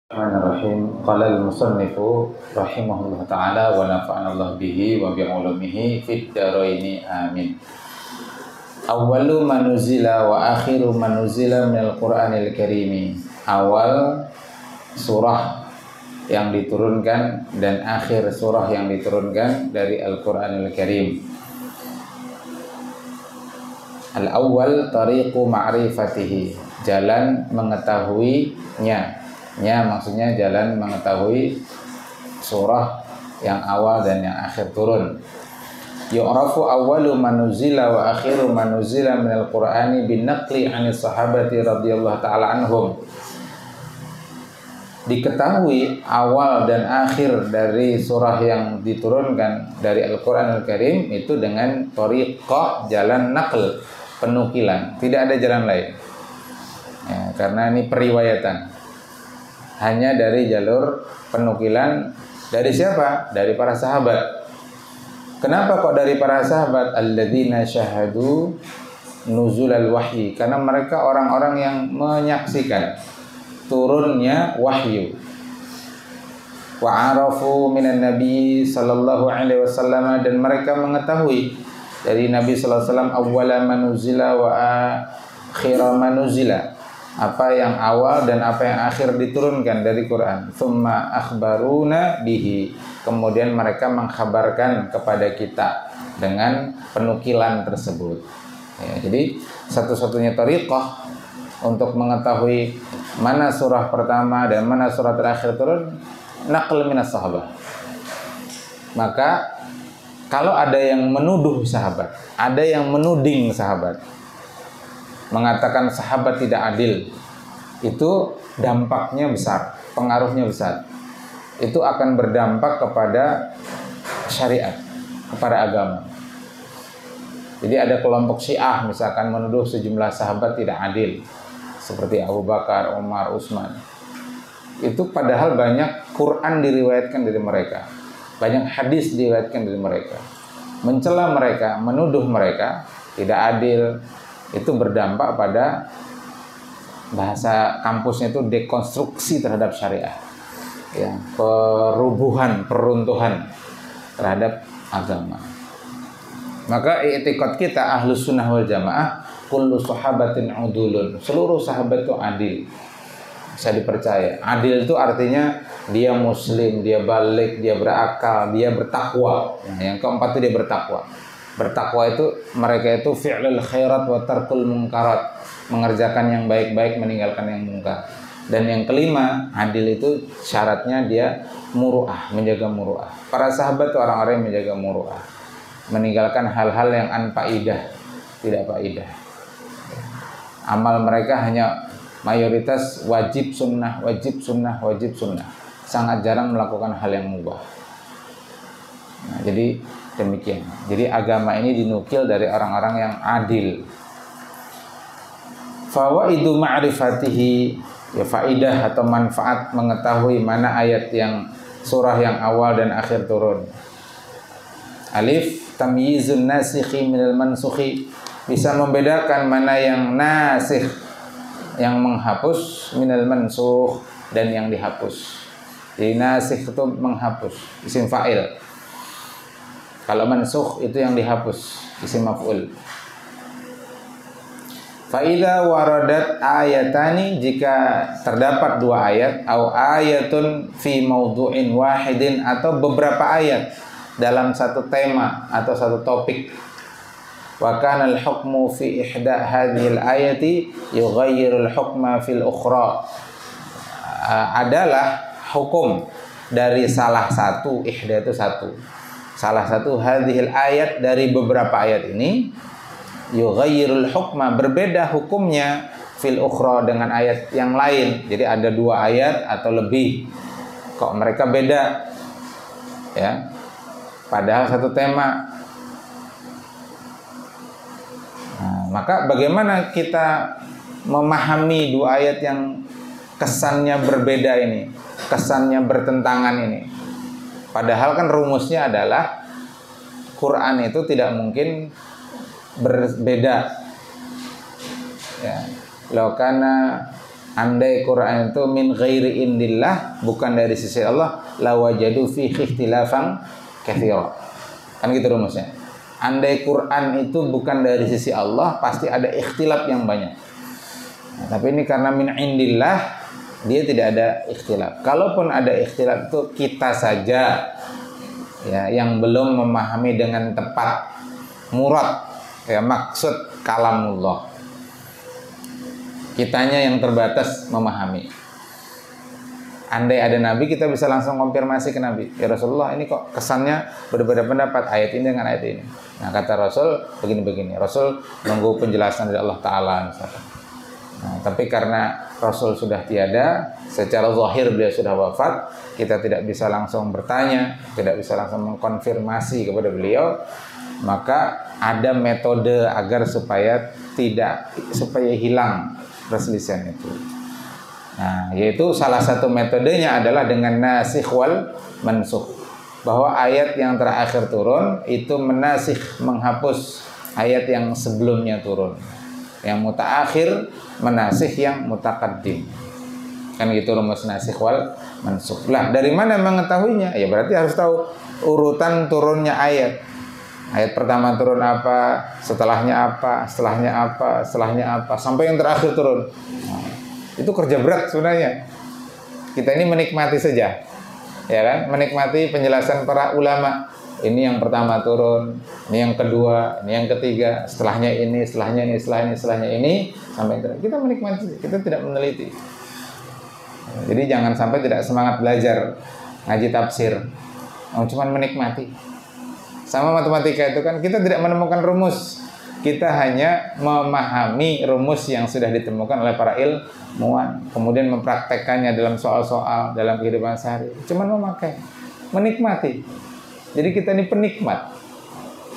Bismillahirrahmanirrahim. Qala al-musannifu rahimahullah ta'ala wa nafa'ana Allah bihi wa bi'ulumihi fid dharaini amin. Awwalu manuzila wa akhiru manuzila minal Qur'anil Karimi. Awal surah yang diturunkan dan akhir surah yang diturunkan dari Al-Qur'anil Karim. Al-awwal tariqu ma'rifatihi, jalan mengetahuinya. Maksudnya jalan mengetahui surah yang awal dan yang akhir turun. Yu'rafu awwalu manuzila wa akhiru manuzila minal Qur'ani bin naqli 'anis sahabati radhiyallahu ta'ala anhum. Diketahui awal dan akhir dari surah yang diturunkan dari Al-Qur'an Al-Karim itu dengan thariqah, jalan naql, penukilan. Tidak ada jalan lain. Ya, karena ini periwayatan. Hanya dari jalur penukilan dari siapa? Dari para sahabat. Kenapa kok dari para sahabat? Alladzina syahadu nuzulal wahyi, karena mereka orang-orang yang menyaksikan turunnya wahyu. Wa arafu minan nabi sallallahu alaihi wasallam, dan mereka mengetahui dari Nabi sallallahu alaihi wasallam awwala manuzila wa akhira manuzila, apa yang awal dan apa yang akhir diturunkan dari Quran. Tsumma akhbaruna bihi, kemudian mereka mengkhabarkan kepada kita dengan penukilan tersebut. Ya, jadi satu-satunya thariqah untuk mengetahui mana surah pertama dan mana surah terakhir turun, naql minas sahabat. Maka kalau ada yang menuduh sahabat, ada yang menuding sahabat, mengatakan sahabat tidak adil, itu dampaknya besar, pengaruhnya besar. Itu akan berdampak kepada syariat, kepada agama. Jadi ada kelompok Syiah misalkan menuduh sejumlah sahabat tidak adil, seperti Abu Bakar, Umar, Utsman. Itu padahal banyak Quran diriwayatkan dari mereka, banyak hadis diriwayatkan dari mereka. Mencela mereka, menuduh mereka tidak adil, itu berdampak pada bahasa kampusnya itu dekonstruksi terhadap syariah, ya, perubuhan, peruntuhan terhadap agama. Maka i'tiqad kita Ahlus Sunnah wal Jamaah, kullu sahabatin udulun, seluruh sahabat itu adil, bisa dipercaya. Adil itu artinya dia muslim, dia balik, dia berakal, dia bertakwa. Nah, yang keempat itu dia bertakwa. Bertakwa itu mereka itu fi'lul khairat wa tarkul munkarat, mengerjakan yang baik-baik, meninggalkan yang munkar. Dan yang kelima, adil itu syaratnya dia muru'ah, menjaga muru'ah. Para sahabat itu orang-orang yang menjaga muru'ah, meninggalkan hal-hal yang anfaidah, tidak faidah. Amal mereka hanya mayoritas wajib sunnah, wajib sunnah, wajib sunnah. Sangat jarang melakukan hal yang mubah. Nah, jadi demikian. Jadi agama ini dinukil dari orang-orang yang adil. Fawaidu ma'rifatihi, ya, faidah atau manfaat mengetahui mana ayat yang surah yang awal dan akhir turun. Alif, tamyizun nasikhi minal mansukhi, bisa membedakan mana yang nasikh, yang menghapus, minal mansukh, dan yang dihapus. Jadi nasikh itu menghapus, isim fa'il. Kalau mansukh itu yang dihapus, isim maf'ul. Fa idza waradat ayatani, jika terdapat dua ayat, au ayatun fi mawdu'in wahidin, atau beberapa ayat dalam satu tema atau satu topik. Wa kana al-hukmu fi ihda hadhil ayati yughayyirul hukma fil ukhra. Adalah hukum dari salah satu, ihda itu satu, salah satu hadhil ayat dari beberapa ayat ini, yughayyirul hukma, berbeda hukumnya, fil ukhra, dengan ayat yang lain. Jadi ada dua ayat atau lebih, kok mereka beda, ya, padahal satu tema. Nah, maka bagaimana kita memahami dua ayat yang kesannya berbeda ini, kesannya bertentangan ini? Padahal kan rumusnya adalah Quran itu tidak mungkin berbeda. Ya, law kana andai Quran itu min ghairi indillah, bukan dari sisi Allah, lawajadu fi ikhtilafan katsira. Kan gitu rumusnya. Andai Quran itu bukan dari sisi Allah, pasti ada ikhtilaf yang banyak. Nah, tapi ini karena min indillah, dia tidak ada ikhtilaf. Kalaupun ada ikhtilaf itu kita saja ya yang belum memahami dengan tepat murad ya maksud kalamullah. Kitanya yang terbatas memahami. Andai ada Nabi, kita bisa langsung konfirmasi ke Nabi. Ya Rasulullah, ini kok kesannya berbeda pendapat ayat ini dengan ayat ini. Nah, kata Rasul begini-begini. Rasul nunggu penjelasan dari Allah Ta'ala misalkan. Nah, tapi karena Rasul sudah tiada, secara zahir beliau sudah wafat, kita tidak bisa langsung bertanya, tidak bisa langsung mengkonfirmasi kepada beliau, maka ada metode agar supaya hilang perselisihan itu. Nah, yaitu salah satu metodenya adalah dengan nasikh wal mansukh. Bahwa ayat yang terakhir turun itu menasikh, menghapus ayat yang sebelumnya turun. Yang mutaakhir menasikh yang mutaqaddim. Kan gitu rumus nasikh wal mansukh. Lah, dari mana mengetahuinya? Ya berarti harus tahu urutan turunnya ayat. Ayat pertama turun apa, setelahnya apa, setelahnya apa, setelahnya apa, sampai yang terakhir turun. Nah, itu kerja berat sebenarnya. Kita ini menikmati saja, ya kan? Menikmati penjelasan para ulama. Ini yang pertama turun, ini yang kedua, ini yang ketiga, setelahnya ini, setelahnya ini, setelahnya ini, sampai yang terakhir. Kita menikmati, kita tidak meneliti. Jadi jangan sampai tidak semangat belajar ngaji tafsir, cuman menikmati. Sama matematika itu kan kita tidak menemukan rumus. Kita hanya memahami rumus yang sudah ditemukan oleh para ilmuwan, kemudian mempraktekkannya dalam soal-soal dalam kehidupan sehari. Cuman memakai, menikmati. Jadi kita ini penikmat.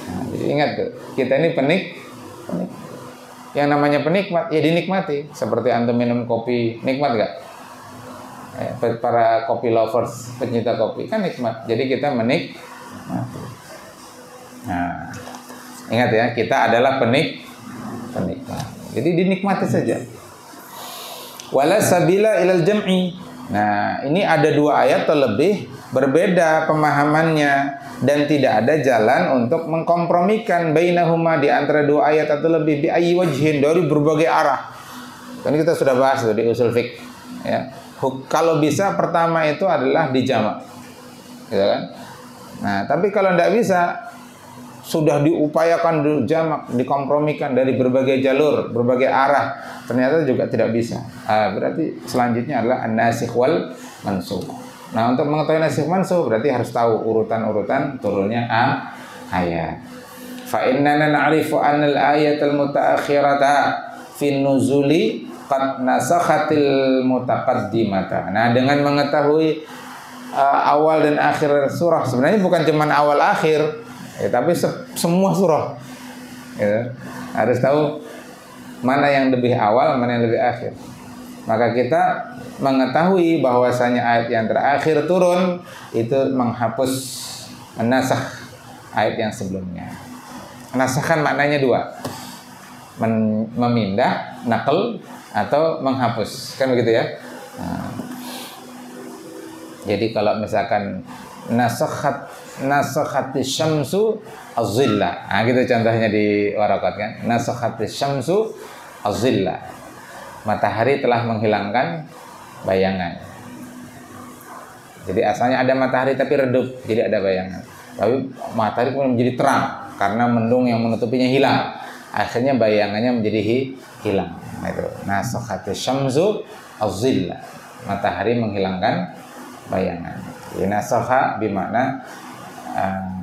Nah, jadi ingat tuh, kita ini penikmat. Yang namanya penikmat ya dinikmati. Seperti antum minum kopi, nikmat gak? Para kopi lovers, pencinta kopi kan nikmat. Jadi kita menikmati. Nah, ingat ya, kita adalah penikmat. Jadi dinikmati saja. Wala sabila ilal jam'i. Nah, ini ada dua ayat atau lebih berbeda pemahamannya dan tidak ada jalan untuk mengkompromikan bainahuma di antara dua ayat atau lebih bi ayyi wajhin dari berbagai arah. Kan kita sudah bahas di usul fiqh ya. Kalau bisa pertama itu adalah dijamak. Gitu kan? Nah, tapi kalau tidak bisa, sudah diupayakan dijamak, dikompromikan dari berbagai jalur, berbagai arah, ternyata juga tidak bisa. Berarti selanjutnya adalah an-nasikh wal mansukh. Nah, untuk mengetahui nasikh mansukh berarti harus tahu urutan-urutan turunnya ayat. Fa innana na'rifu anna al-ayatal mutaakhirata fi nuzuli qad nasakhatil mutaqaddimata. Nah, dengan mengetahui awal dan akhir surah, sebenarnya bukan cuma awal akhir, ya, tapi semua surah ya. Harus tahu mana yang lebih awal, mana yang lebih akhir. Maka kita mengetahui bahwasanya ayat yang terakhir turun itu menghapus, menasakh ayat yang sebelumnya. Menasakh kan maknanya dua, memindah, naql, atau menghapus, kan begitu ya. Nah, jadi kalau misalkan nasakhatis syamsu az-zillah. Nah, gitu contohnya di warakat kan. Nasakhatis syamsu az-zillah. Matahari telah menghilangkan bayangan. Jadi asalnya ada matahari tapi redup, jadi ada bayangan. Tapi matahari pun menjadi terang karena mendung yang menutupinya hilang. Akhirnya bayangannya menjadi hilang. Nah, itu nasakhatis syamsu az-zillah. Matahari menghilangkan bayangan. Jadi nasakha bermakna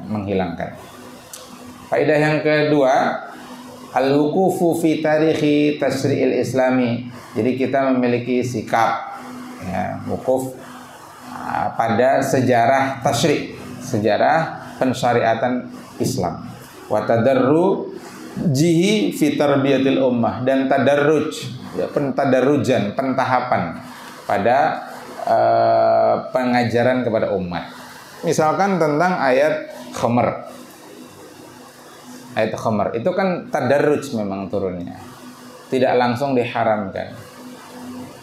menghilangkan. Faedah yang kedua, al-wuqufu fi tarikhi tasyri'il islami. Jadi kita memiliki sikap ya, wukuf pada sejarah tasyri', sejarah pensyariatan Islam. Wa tadarrujihi fi tarbiyatil ummah, dan tadarruj, ya, tadarrujan, pentahapan pada pengajaran kepada umat. Misalkan tentang ayat khamr. Ayat khamr itu kan tadarruj memang turunnya. Tidak langsung diharamkan.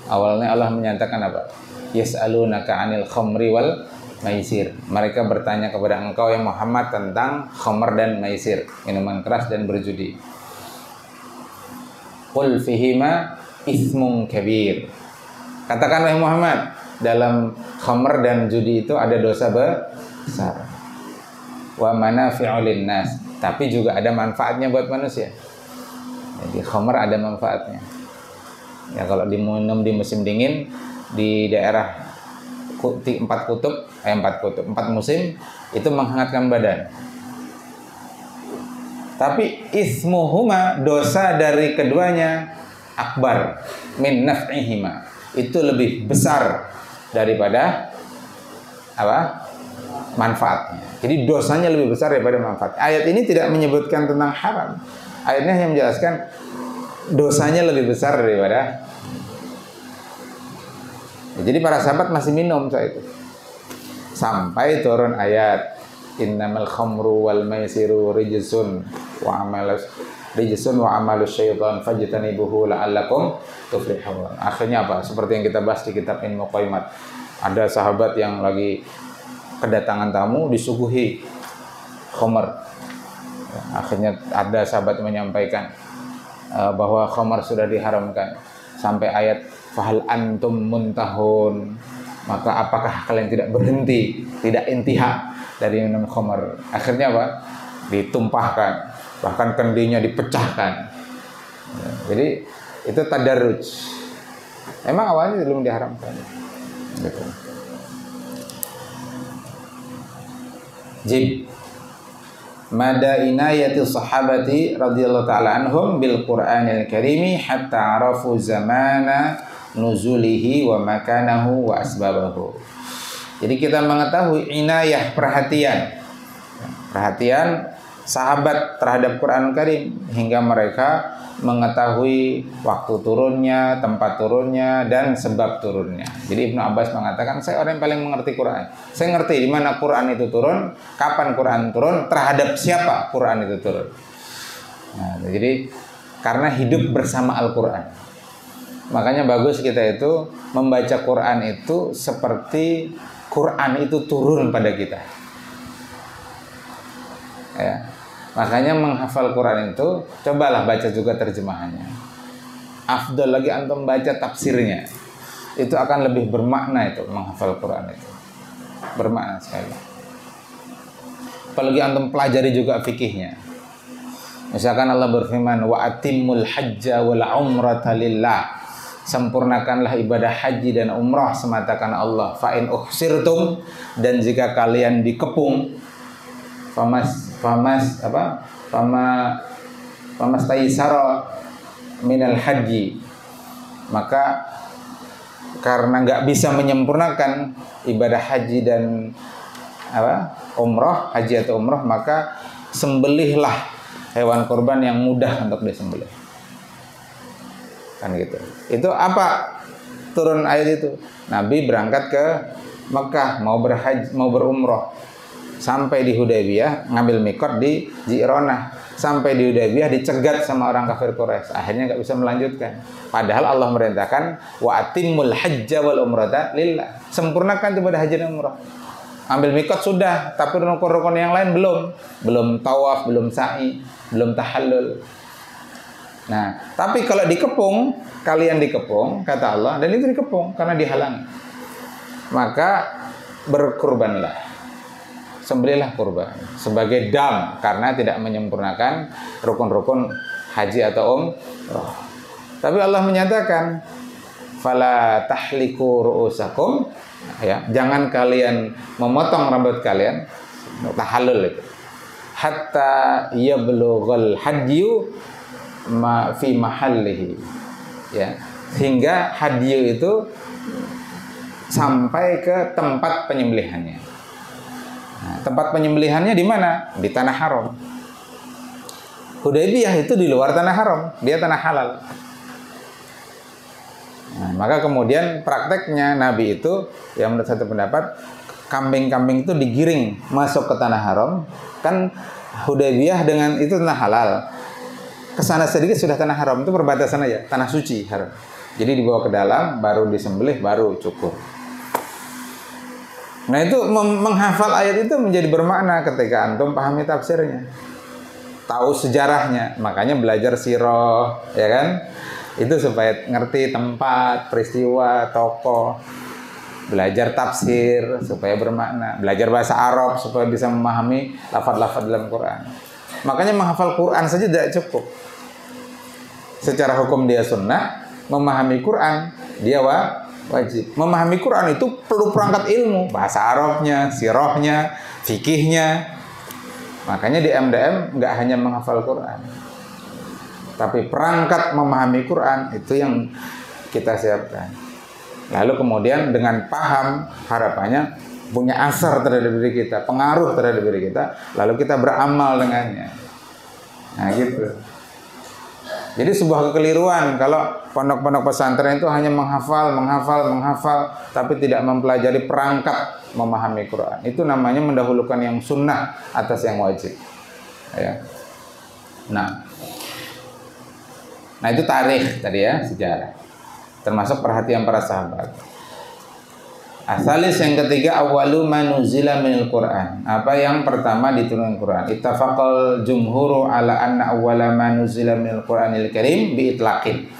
Awalnya Allah menyatakan apa? Yas'alunaka 'anil khamri wal maisir. Mereka bertanya kepada engkau yang Muhammad tentang khamr dan maisir, minuman keras dan berjudi. Qul fihima itsmun kabir. Katakan wahai Muhammad, dalam khamr dan judi itu ada dosa besar. Wa manafi'u linnas, tapi juga ada manfaatnya buat manusia. Jadi khamr ada manfaatnya. Ya kalau diminum di musim dingin di daerah 4 musim itu menghangatkan badan. Tapi ismuhuma, dosa dari keduanya, akbar min naf'ihima, itu lebih besar daripada apa? Manfaatnya. Jadi dosanya lebih besar daripada manfaat. Ayat ini tidak menyebutkan tentang haram. Ayatnya yang menjelaskan dosanya lebih besar daripada. Jadi para sahabat masih minum saat itu. Sampai turun ayat innamal khamru wal maisiru rijsun wa amalus syaitan fajtanibuhu la'allakum tuflihun. Akhirnya apa? Seperti yang kita bahas di kitab Ilmu Qaimat. Ada sahabat yang lagi kedatangan tamu disuguhi khamr. Akhirnya ada sahabat menyampaikan bahwa khamr sudah diharamkan sampai ayat fahal antum muntahun, maka apakah kalian tidak berhenti, tidak intiha dari minum khamr. Akhirnya apa? Ditumpahkan, bahkan kendinya dipecahkan. Jadi itu tadarruj. Emang awalnya belum diharamkan gitu. Jib mada inayati sahabati radhiyallahu ta'ala anhum bil Qur'anil Karimi hatta arafu zamana nuzulihi wa makanahu wa asbabahu. Jadi kita mengetahui inayah, perhatian sahabat terhadap Quran Karim hingga mereka mengetahui waktu turunnya, tempat turunnya, dan sebab turunnya. Jadi Ibnu Abbas mengatakan, saya orang yang paling mengerti Quran. Saya ngerti di mana Quran itu turun, kapan Quran turun, terhadap siapa Quran itu turun. Nah, jadi karena hidup bersama Al-Quran, makanya bagus kita itu membaca Quran itu seperti Quran itu turun pada kita. Ya. Makanya menghafal Quran itu cobalah baca juga terjemahannya. Afdal lagi antum baca tafsirnya. Itu akan lebih bermakna itu menghafal Quran itu. Bermakna sekali. Apalagi antum pelajari juga fikihnya. Misalkan Allah berfirman wa atimmul hajja wal umrata lillah. Sempurnakanlah ibadah haji dan umrah semata karena Allah. Fa in uhsirtum, dan jika kalian dikepung famas taisara minal haji, maka karena nggak bisa menyempurnakan ibadah haji dan umrah, haji atau umrah, maka sembelihlah hewan kurban yang mudah untuk disembelih. Kan gitu. Itu apa turun ayat itu? Nabi berangkat ke Mekah mau berhaji, mau berumrah. Sampai di Hudaybiyah ngambil mikot di Ji'ronah. Sampai di Hudaybiyah dicegat sama orang kafir Quraisy. Akhirnya nggak bisa melanjutkan. Padahal Allah merintahkan wa atimmul hajja wal umrata lillah. Sempurnakan ibadah haji dan umrah. Ambil mikot sudah, tapi rukun-rukun yang lain belum tawaf, belum sa'i, belum tahallul. Nah, tapi kalau dikepung, kalian dikepung, kata Allah, dan itu dikepung karena dihalangi, maka berkurbanlah. Sembelihlah kurban sebagai dam karena tidak menyempurnakan rukun-rukun haji atau umrah. Tapi Allah menyatakan fala tahliku ru'usakum, ya, jangan kalian memotong rambut kalian, tahallul itu, hatta yablughal hadyu ma fi mahallihi, ya, hingga hadyu itu sampai ke tempat penyembelihannya. Nah, tempat penyembelihannya di mana? Di tanah haram. Hudaybiyah itu di luar tanah haram, dia tanah halal. Nah, maka kemudian prakteknya Nabi itu, yang menurut satu pendapat, kambing-kambing itu digiring masuk ke tanah haram. Kan Hudaybiyah dengan itu tanah halal. Kesana sedikit sudah tanah haram, itu perbatasan aja, tanah suci haram. Jadi dibawa ke dalam, baru disembelih, baru cukur. Nah itu menghafal ayat itu menjadi bermakna ketika antum pahami tafsirnya, tahu sejarahnya. Makanya belajar sirah, ya kan? Itu supaya ngerti tempat, peristiwa, tokoh. Belajar tafsir supaya bermakna. Belajar bahasa Arab supaya bisa memahami lafaz-lafaz dalam Quran. Makanya menghafal Quran saja tidak cukup. Secara hukum dia sunnah, memahami Quran dia wajib. Memahami Quran itu perlu perangkat ilmu, bahasa Arabnya, sirahnya, fikihnya. Makanya di MDM nggak hanya menghafal Quran, tapi perangkat memahami Quran itu yang kita siapkan. Lalu kemudian dengan paham, harapannya punya asar terhadap diri kita, pengaruh terhadap diri kita, lalu kita beramal dengannya. Nah gitu. Jadi sebuah kekeliruan kalau pondok-pondok pesantren itu hanya menghafal, tapi tidak mempelajari perangkat memahami Quran. Itu namanya mendahulukan yang sunnah atas yang wajib. Ya. Nah itu tarikh tadi ya, sejarah. Termasuk perhatian para sahabat. Asalis yang ketiga, awwalu manuzila minal Quran. Apa yang pertama diturunkan Quran? Ittafaqal jumhuru ala anna awwala manuzila minal Quranil Karim bi itlaqin.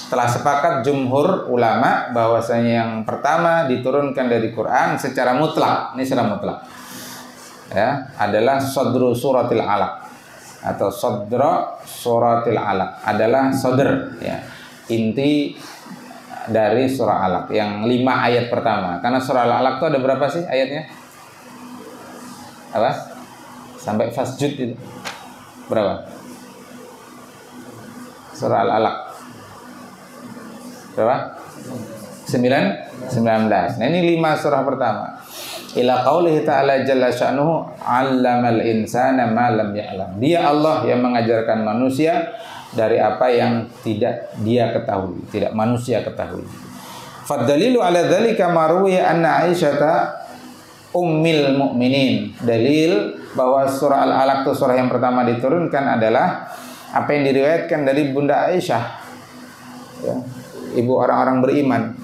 Telah sepakat jumhur ulama bahwasanya yang pertama diturunkan dari Quran secara mutlak. Ini secara mutlak. Ya, adalah sadru suratil alaq atau sadra suratil alaq, adalah sadr ya. Inti dari surah Alaq yang 5 ayat pertama. Karena surah Alaq itu ada berapa sih ayatnya? Apa? Sampai fasjud itu berapa? Surah Al-Alaq berapa? 19. Nah ini 5 surah pertama. Ila qaulihi ta'ala jalla sya'nuhu 'allamal insana ma lam ya'lam. Dia Allah yang mengajarkan manusia dari apa yang tidak dia ketahui, tidak manusia ketahui. Fadalilu ala dzalika marwiya anna Aisyata ummil mu'minin. Dalil bahwa surah Al-Alaq itu surah yang pertama diturunkan adalah apa yang diriwayatkan dari Bunda Aisyah, ya, ibu orang-orang beriman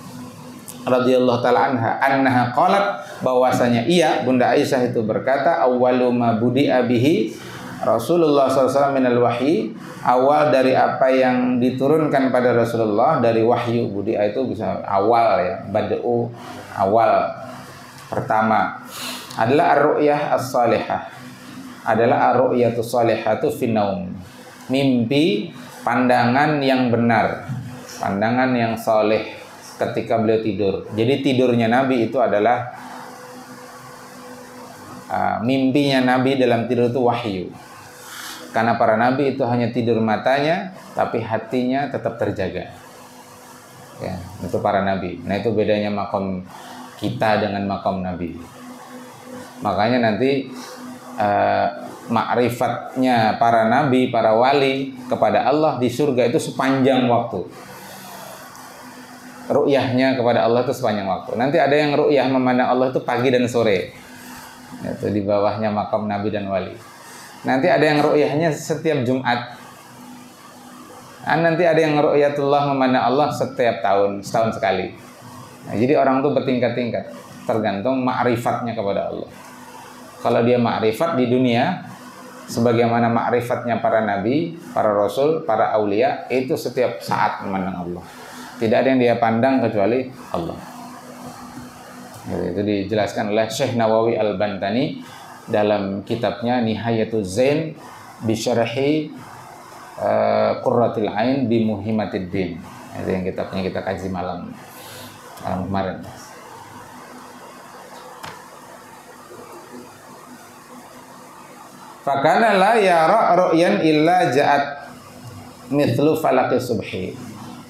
radhiyallahu taala anha qalat, bahwasanya Bunda Aisyah itu berkata, awwalu ma budi'a bihi Rasulullah SAW minal wahyi, awal dari apa yang diturunkan pada Rasulullah dari wahyu. Budi'a itu bisa awal ya, bad'u awal pertama adalah ar-ru'yah as-salihah, adalah ar-ru'yatus salihatu finnaum, mimpi, pandangan yang benar, pandangan yang saleh ketika beliau tidur. Jadi tidurnya Nabi itu adalah mimpinya Nabi dalam tidur itu wahyu. Karena para nabi itu hanya tidur matanya, tapi hatinya tetap terjaga. Ya, itu para nabi. Nah itu bedanya makom kita dengan makom nabi. Makanya nanti ma'rifatnya para nabi, para wali kepada Allah di surga itu sepanjang waktu. Ru'yahnya kepada Allah itu sepanjang waktu. Nanti ada yang ru'yah memandang Allah itu pagi dan sore. Itu di bawahnya makom nabi dan wali. Nanti ada yang ru'yahnya setiap Jumat. Nanti ada yang ru'yatullah memandang Allah setiap tahun, setahun sekali. Nah, jadi orang itu bertingkat-tingkat, tergantung ma'rifatnya kepada Allah. Kalau dia ma'rifat di dunia, sebagaimana ma'rifatnya para nabi, para rasul, para aulia, itu setiap saat memandang Allah. Tidak ada yang dia pandang kecuali Allah. Itu dijelaskan oleh Syekh Nawawi Al-Bantani dalam kitabnya Nihayatuz Zain bi syarhi Qurratul Ain bi Muhimmatid Din. Itu yang kitabnya kita kaji malam kemarin. Fakana la yara ru'yan illa ja'at mithlu falaqis subhi.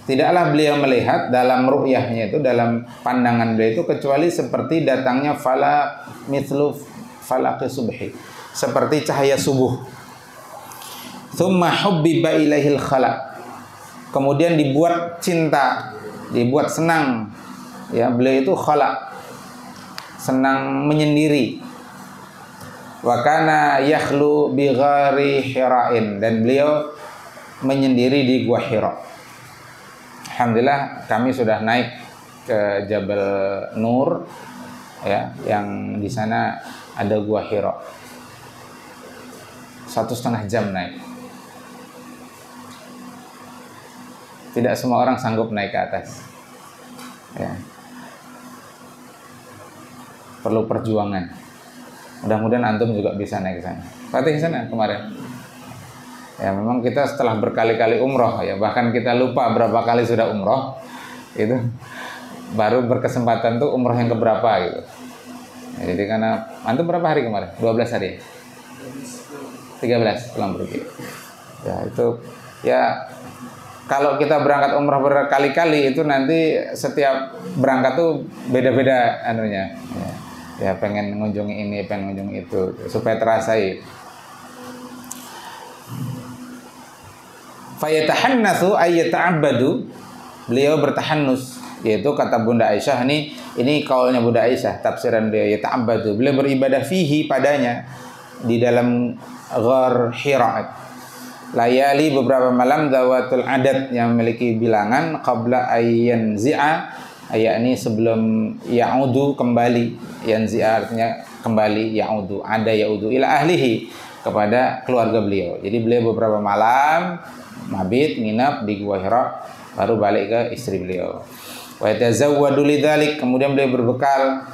Tidaklah beliau melihat dalam ru'yahnya itu, dalam pandangan beliau itu, kecuali seperti datangnya falaq mithlu falaqi subhi, seperti cahaya subuh. Tsumma hubbiba ilaihil khalaq, kemudian dibuat cinta, dibuat senang. Ya, beliau itu khalaq, senang menyendiri. Wa kana yakhlu bi ghari Hira'in, dan beliau menyendiri di gua Hira. Alhamdulillah kami sudah naik ke Jabal Nur ya, yang di sana ada Gua Hira. 1,5 jam naik. Tidak semua orang sanggup naik ke atas. Ya. Perlu perjuangan. Mudah-mudahan antum juga bisa naik ke sana. Fatih ke sana kemarin. Ya, memang kita setelah berkali-kali umroh ya, bahkan kita lupa berapa kali sudah umroh. Itu baru berkesempatan tuh umroh yang keberapa gitu. Ya, jadi karena antum berapa hari kemarin? 12 hari. 13 pulang pergi. Ya, itu ya kalau kita berangkat umrah berkali-kali itu nanti setiap berangkat tuh beda-beda anunya. Ya, pengen mengunjungi ini, pengen mengunjungi itu supaya terasai. Fayatahannatsu ay yata'abbadu. Beliau bertahannus, yaitu kata Bunda Aisyah ini kaulnya Bunda Aisyah, tafsiran dia yata'abbadu. Beliau beribadah fihi padanya di dalam Ghar Hira. Layali beberapa malam dawatul adat yang memiliki bilangan qabla ayyan zi'a, yakni sebelum ya'udu kembali, yanzi'a artinya kembali, ya'udu ada ya'udu ila ahlihi kepada keluarga beliau. Jadi beliau beberapa malam mabit nginap di Gua Hira baru balik ke istri beliau. Wa yatazawwadu lidzalik, kemudian beliau berbekal,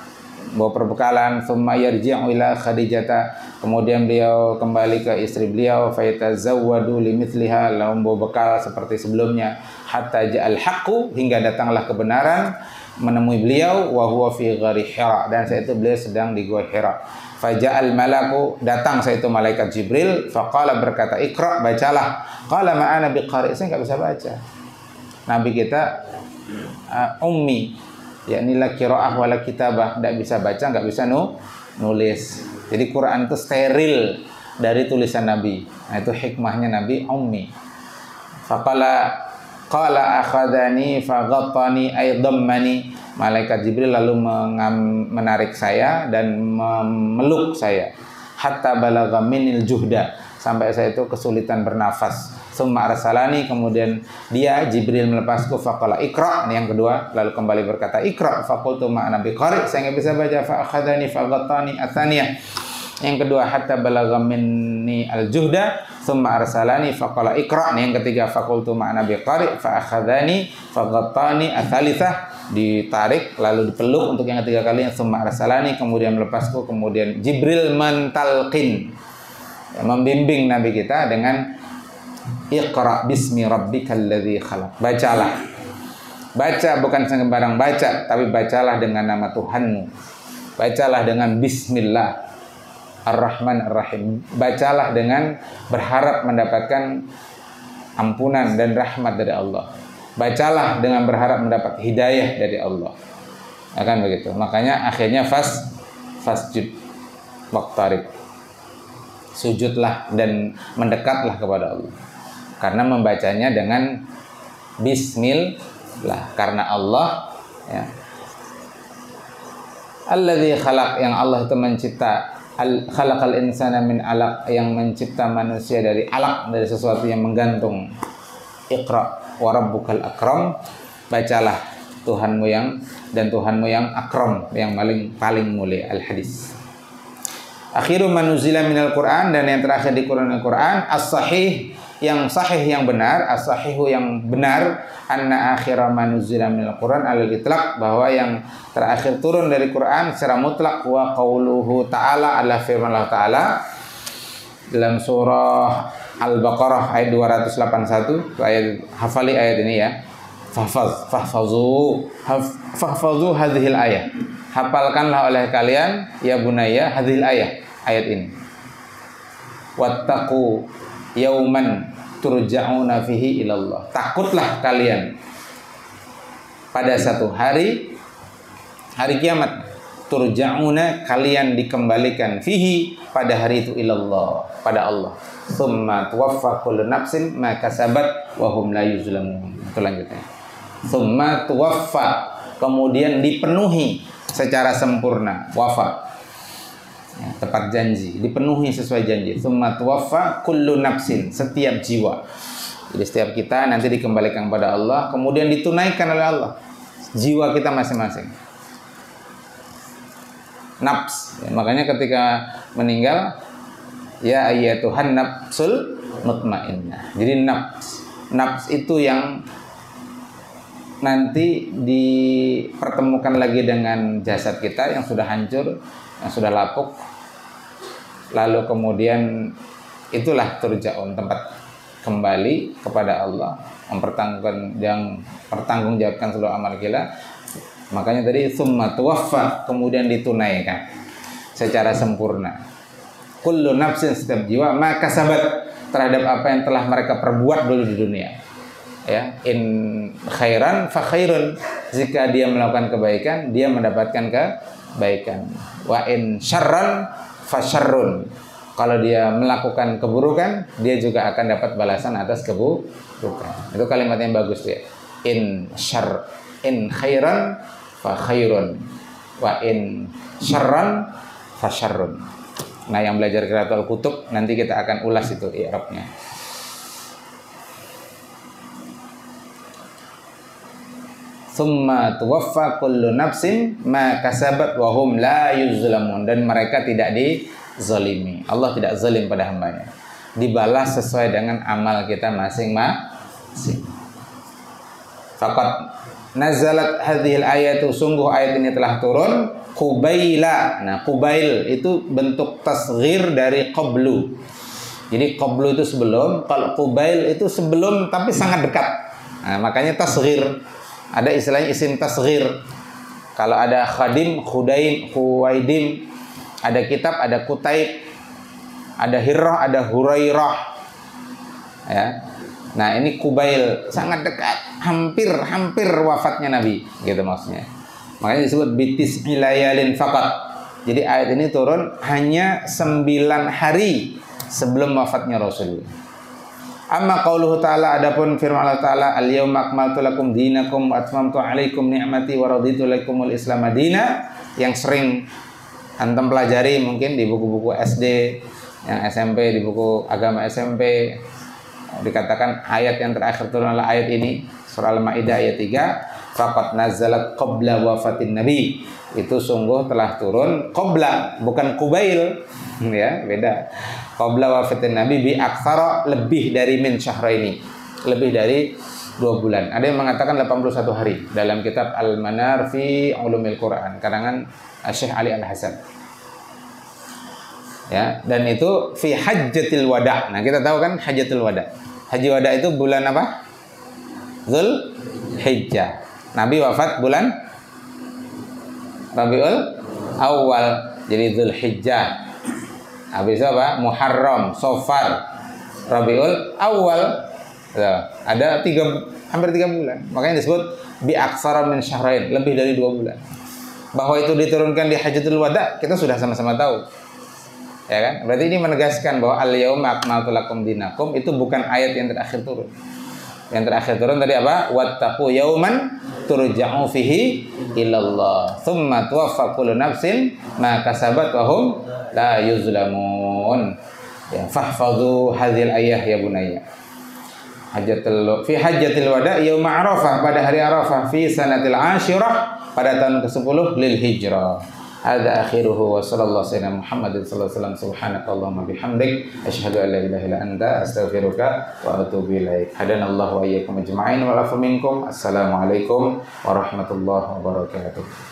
bawa perbekalan, thumma yarji'u ila Khadijah, kemudian beliau kembali ke istri beliau, fa yatazawwadu limithliha, lalu bawa bekal seperti sebelumnya, hatta ja'al haqqu, hingga datanglah kebenaran menemui beliau, wa huwa fi ghari Hira, dan saat itu beliau sedang di Gua Hira. Fa ja'al malaku, datang saat itu malaikat Jibril, faqala, berkata, iqra, bacalah. Qala ma ana biqari, saya enggak bisa baca. Nabi kita ummi, yakni la qiraah wala kitabah, enggak bisa baca, enggak bisa nulis. Jadi Quran itu steril dari tulisan Nabi. Nah, itu hikmahnya Nabi ummi. Faqala qala akhadani faghattani ay dhammani. Malaikat Jibril lalu menarik saya dan memeluk saya. Hatta balagha minil juhda, sampai saya itu kesulitan bernafas. Summa arsalani, kemudian dia Jibril melepasku, faqala iqra, ini yang kedua, lalu kembali berkata iqra, faqultu ma ana biqari, saya enggak bisa baca, fa akhadani faghattani atsaniyah. Yang kedua, hatta balagha minni al-juhda, summa arsalani faqala iqra, ini yang ketiga, faqultu ma ana biqari, fa akhadani faghattani atsalitsah, ditarik lalu dipeluk untuk yang ketiga kalinya, summa arsalani, kemudian melepasku, kemudian Jibril mentalqin, membimbing Nabi kita dengan iqra bismi rabbikal ladzi khalaq. Bacalah. Baca bukan sembarang baca, tapi bacalah dengan nama Tuhanmu. Bacalah dengan bismillah ar-Rahman ar-Rahim. Bacalah dengan berharap mendapatkan ampunan dan rahmat dari Allah. Bacalah dengan berharap mendapat hidayah dari Allah. Akan begitu. Makanya akhirnya fasjud waqtarib. Sujudlah dan mendekatlah kepada Allah. Karena membacanya dengan bismillah, karena Allah ya, alladzi khalaq, yang Allah itu mencipta, khalaqal insana min alaq, yang mencipta manusia dari alaq, dari sesuatu yang menggantung. Iqra wa rabbukal akram, bacalah Tuhanmu yang akram, yang paling mulia. Al-hadis. Akhiru manuzila minal Quran, dan yang terakhir di Quran as-sahih, yang sahih, yang benar, as-sahihu, yang benar, anna akhira manuzila minal Quran al-itlaq, bahwa yang terakhir turun dari Quran secara mutlak, wa qauluhu ta'ala, adalah firman Allah Ta'ala dalam surah Al-Baqarah ayat 281, ayat, hafali ayat ini ya, fahfazu hadhil ayat, hafalkanlah oleh kalian ya bunaya hadhil ayat ini. Wattaqu yauman turja'una fihi ilallah, takutlah kalian pada satu hari kiamat, turja'una, kalian dikembalikan, fihi, pada hari itu, ilallah, pada Allah. Tsumma tuwaffa kullu nafsin ma kasabat wa hum la yuzlamun. Itu lanjutnya. Tsumma tuwaffa, kemudian dipenuhi secara sempurna, wafa, ya, tepat janji, dipenuhi sesuai janji. Tsumma tuwaffa kullu nafsin, setiap jiwa, Jadi setiap kita nanti dikembalikan kepada Allah, kemudian ditunaikan oleh Allah jiwa kita masing-masing. Nafs, ya, makanya ketika meninggal, ya ayyatuhan nafsul mutmainnah. Jadi nafs itu yang nanti dipertemukan lagi dengan jasad kita yang sudah hancur, yang sudah lapuk. Lalu kemudian itulah turja'un, tempat kembali kepada Allah, mempertanggungjawabkan seluruh amal kita. Makanya tadi summa tuwaffa, kemudian ditunaikan secara sempurna. Kullu nafsin, setiap jiwa, maka kasabat, terhadap apa yang telah mereka perbuat dulu di dunia. Ya, in khairan fa khairun, jika dia melakukan kebaikan, dia mendapatkan kebaikan. Wa in syarran fa syarrun, kalau dia melakukan keburukan, dia juga akan dapat balasan atas keburukan. Itu kalimat yang bagus ya. In khairan fa khairun, wa in syarran fa syarrun. Nah, yang belajar Qiraatul Kutub nanti kita akan ulas itu i'rabnya. Summa tuwaffa kullu nafsin ma kasabat wa hum la yuzlamun, dan mereka tidak dizalimi. Allah tidak zalim pada hambanya. Dibalas sesuai dengan amal kita masing-masing. Faqad nazalat hadhil ayatu, sungguh ayat ini telah turun qubaila. Nah, qubail itu bentuk tasghir dari qablu. Jadi qablu itu sebelum, kalau qubail itu sebelum tapi sangat dekat. Nah, makanya tasghir. Ada istilahnya isim tasghir. Kalau ada khadim, khudaim, khuwaidim, ada kitab, ada kutaib, ada hirrah, ada hurairah. Ya. Nah, ini qubail, sangat dekat, hampir wafatnya Nabi, gitu maksudnya. Makanya disebut bitis ilayalin faqat. Jadi ayat ini turun hanya 9 hari sebelum wafatnya Rasul. Amma qauluhu ta'ala, adapun firman Allah Ta'ala, al-yawma akmaltu lakum dinakum wa atmamtu alaikum ni'mati wa raditu lakumul islam madina, yang sering antum pelajari mungkin di buku-buku SD, yang SMP, di buku agama SMP, dikatakan ayat yang terakhir turun adalah ayat ini, surah Al-Maidah ayat 3, faqad nazalat qabla wafatin nabi. Itu sungguh telah turun qabla, bukan qubail, ya, beda. Qabla wafatin nabi bi aktsara, lebih dari min syahraini, lebih dari 2 bulan. Ada yang mengatakan 81 hari dalam kitab Al-Manar fi Ulumil Quran karangan Syekh Ali Al-Hasan. Ya, dan itu fi hajjatil wada. Nah, kita tahu kan hajjatul wada. Haji wada itu bulan apa? Zulhijjah. Nabi wafat bulan Rabiul Awal, jadi Zulhijjah. Habis itu apa? Muharram, Safar, Rabiul Awal. Ada hampir 3 bulan. Makanya disebut bi aksara min syahrain, lebih dari 2 bulan. Bahwa itu diturunkan di Hajjatul Wada, kita sudah sama-sama tahu. Ya kan? Berarti ini menegaskan bahwa al-yauma akmaltu lakum dinakum itu bukan ayat yang terakhir turun. Yang terakhir turun tadi apa? Wattaqu yauman turja'u fihi ilallah tsumma tuwaffa kullu nafsin ma kasabat wa hum la yuzlamun. Ya, fahfadhu hadhil ayah ya bunayya. Fi hajjatil wada yauma Arafah, pada hari Arafah, fi sanatil asyirah, pada tahun ke-10 lil hijrah. Hadza akhiruhu wa sallallahu sayyidina Muhammadin sallallahu alaihi wasallam. Subhanakallahumma bihamdik asyhadu an la ilaha illa anta astaghfiruka wa atubu ilaik. Hadanallahu wa iyyakum ajma'in wa afa minkum. Assalamualaikum warahmatullahi wabarakatuh.